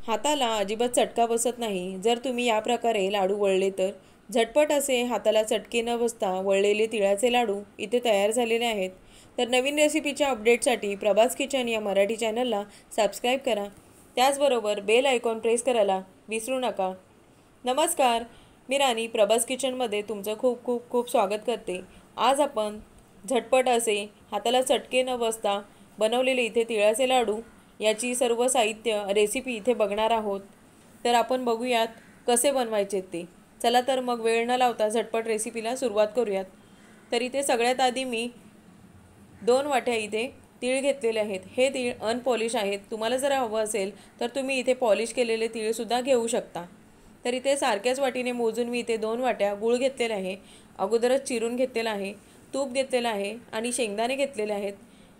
हाताला अजिबात चटका बसत नाही जर तुम्ही या प्रकारे लाडू वळले तर. झटपट असे हाताला चटके न बसता वळलेले तिळाचे लाडू इथे तयार झालेले आहेत. तर नवीन रेसिपीच्या अपडेटसाठी प्रभास किचन या मराठी चॅनलला सबस्क्राईब करा. त्याचबरोबर बेल आयकॉन प्रेस करायला विसरू नका. नमस्कार, मी राणी प्रभास किचनमध्ये तुमचं खूप खूप खूप स्वागत करते. आज आपण झटपट असे हाताला चटके न बसता बनवलेले इथे तिळाचे लाडू याची सर्व साहित्य रेसिपी इथे बघणार आहोत. तर आपण बघूयात कसे बनवायचे ते. चला तर मग वेळ न लावता झटपट रेसिपीला सुरुवात करूयात. तर इथे सगळ्यात आधी मी 2 वाट्या इथे तीळ घेतलेले आहेत. हे तीळ अनपॉलिश आहेत. तुम्हाला जर हवं असेल तर तुम्ही इथे पॉलिश केलेले तीळसुद्धा घेऊ शकता. तर इथे सारख्याच वाटीने मोजून मी इथे 2 वाट्या गूळ घेतलेला आहे. अगोदरच चिरून घेतलेला आहे. तूप घेतलेलं आहे आणि शेंगदाणे घेतलेले आहेत.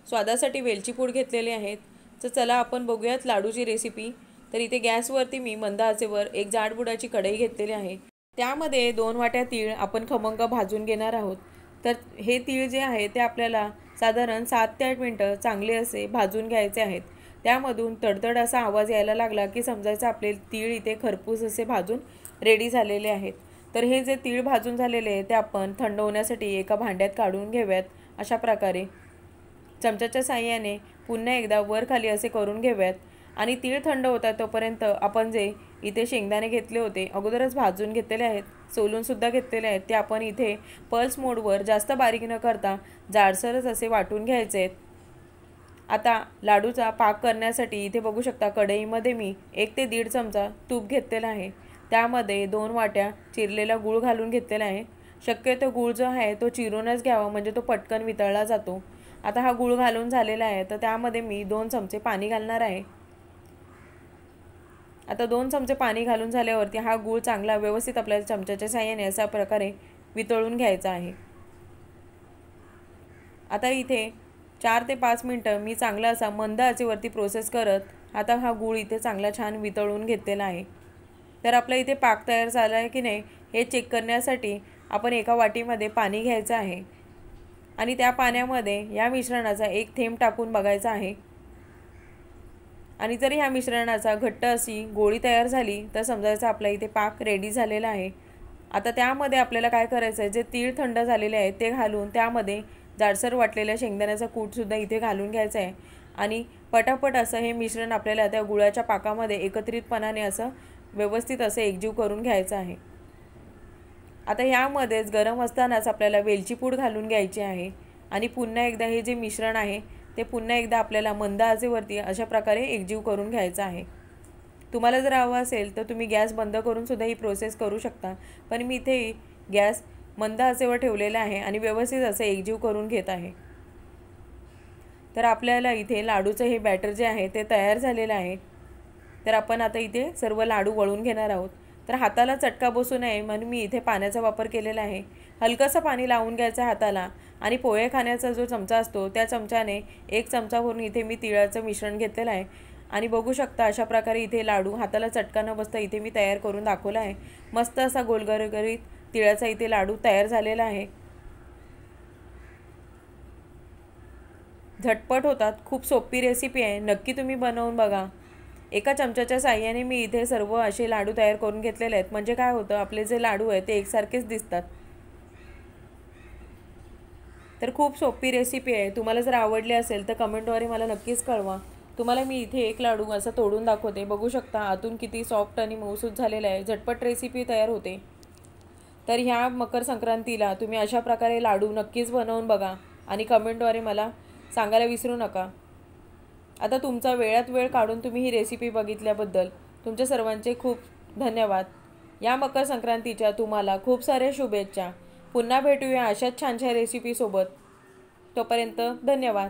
स्वादासाठी वेलची पूड घेतलेली आहेत. तर चला आपण बघूयात लाडूची रेसिपी. तर इथे गॅसवरती मी मंद आचेवर एक जाडबुडाची कढई घेतलेली आहे. त्यामध्ये 2 वाट्या तीळ आपण खमंग भाजून घेणार आहोत. तर हे तीळ जे आहे ते आपल्याला साधारण 7 ते 8 मिनटं चांगले असे भाजून घ्यायचे आहेत. त्यामधून तडतड असा आवाज यायला लागला की समजायचं आपले तीळ इथे खरपूस असे भाजून रेडी झालेले आहेत. तर हे जे तीळ भाजून झालेले आहे ते आपण थंड होण्यासाठी एका भांड्यात काढून घेऊयात. अशा प्रकारे चमच्याच्या साहाय्याने पुन्हा एकदा वर खाली असे करून घेऊयात. आणि तीळ थंड होतात तोपर्यंत आपण जे इथे शेंगदाणे घेतले होते अगोदरच भाजून घेतलेले आहेत, सोलूनसुद्धा घेतलेले आहेत, ते आपण इथे पल्स मोडवर जास्त बारीक न करता जाडसरच असे वाटून घ्यायचे आहेत. आता लाडूचा पाक करण्यासाठी इथे बघू शकता कढईमध्ये मी 1 ते 1.5 चमचा तूप घेतलेला आहे. त्यामध्ये 2 वाट्या चिरलेला गूळ घालून घेतलेला आहे. शक्यतो गूळ जो आहे तो चिरूनच घ्यावा, म्हणजे तो पटकन वितळला जातो. आता हा गूळ घालून झालेला आहे तर त्यामध्ये मी 2 चमचे पाणी घालणार आहे. आता 2 चमचे पाणी घालून झाल्यावरती हा गूळ चांगला व्यवस्थित आपल्याला चमच्याच्या साहाय्याने अशा प्रकारे वितळून घ्यायचा आहे. आता इथे 4 ते 5 मिनटं मी चांगला असा मंद आचेवरती प्रोसेस करत आता हा गूळ इथे चांगला छान वितळून घेतलेला आहे. तर आपला इथे पाक तयार झाला आहे की नाही हे चेक करण्यासाठी आपण एका वाटीमध्ये पाणी घ्यायचं आहे आणि त्या पाण्यामध्ये या मिश्रणाचा 1 थेंब टाकून बघायचा आहे. आणि जर ह्या मिश्रणाचा घट्ट अशी गोळी तयार झाली तर समजायचं आपला इथे पाक रेडी झालेला आहे. आता त्यामध्ये आपल्याला काय करायचं आहे, जे तीळ थंड झालेले आहेत ते घालून त्यामध्ये जाडसर वाटलेल्या शेंगदाण्याचा कूटसुद्धा इथे घालून घ्यायचा आहे आणि पटापट असं हे मिश्रण आपल्याला त्या गुळाच्या पाकामध्ये एकत्रितपणाने असं व्यवस्थित असं एकजीव करून घ्यायचं आहे. आता ह्यामध्येच गरम असतानाच आपल्याला वेलची पूड घालून घ्यायची आहे आणि पुन्हा एकदा हे जे मिश्रण आहे ते पुन्हा एकदा आपल्याला मंद आचेवरती अशा प्रकारे एकजीव करून घ्यायचं आहे. तुम्हाला जर हवं असेल तर तुम्ही गॅस बंद करून सुद्धा ही प्रोसेस करू शकता, पण मी इथे गॅस मंद आचेवर ठेवलेला आहे आणि व्यवस्थित असं एकजीव करून घेत आहे. तर आपल्याला इथे लाडूचं हे बॅटर जे आहे ते तयार झालेलं आहे. तर आपण आता इथे सर्व लाडू वळून घेणार आहोत. तर हाताला चटका बसू नये म्हणून मी इथे पाण्याचा वापर केलेला आहे. हलकंसं पाणी लावून घ्यायचं हाताला आणि पोहे खाण्याचा जो चमचा असतो त्या चमच्याने 1 चमचा भरून इथे मी तिळाचं मिश्रण घेतलेलं आहे आणि बघू शकता अशा प्रकारे इथे लाडू हाताला चटका न बसता इथे मी तयार करून दाखवला आहे. मस्त असा गोलगरगरीत तिळाचा इथे लाडू तयार झालेला आहे. झटपट होतात, खूप सोपी रेसिपी आहे. नक्की तुम्ही बनवून बघा. एका चमच्याच्या साहाय्याने मी इथे सर्व असे लाडू तयार करून घेतलेले आहेत, म्हणजे काय होतं आपले जे लाडू आहेत ते एकसारखेच दिसतात. तर खूप सोपी रेसिपी आहे. तुम्हाला जर आवडली असेल तर कमेंटद्वारे मला नक्कीच कळवा. तुम्हाला मी इथे एक लाडू असं तोडून दाखवते. बघू शकता आतून किती सॉफ्ट आणि मऊसूत झालेलं आहे. झटपट रेसिपी तयार होते. तर ह्या मकर संक्रांतीला तुम्ही अशा प्रकारे लाडू नक्कीच बनवून बघा आणि कमेंटद्वारे मला सांगायला विसरू नका. आता तुमचा वेळात वेळ काढून तुम्ही ही रेसिपी बघितल्याबद्दल तुमच्या सर्वांचे खूप धन्यवाद. या मकर संक्रांतीच्या तुम्हाला खूप साऱ्या शुभेच्छा. पुन्हा भेटूया अशाच छान छान रेसिपीसोबत. तोपर्यंत धन्यवाद.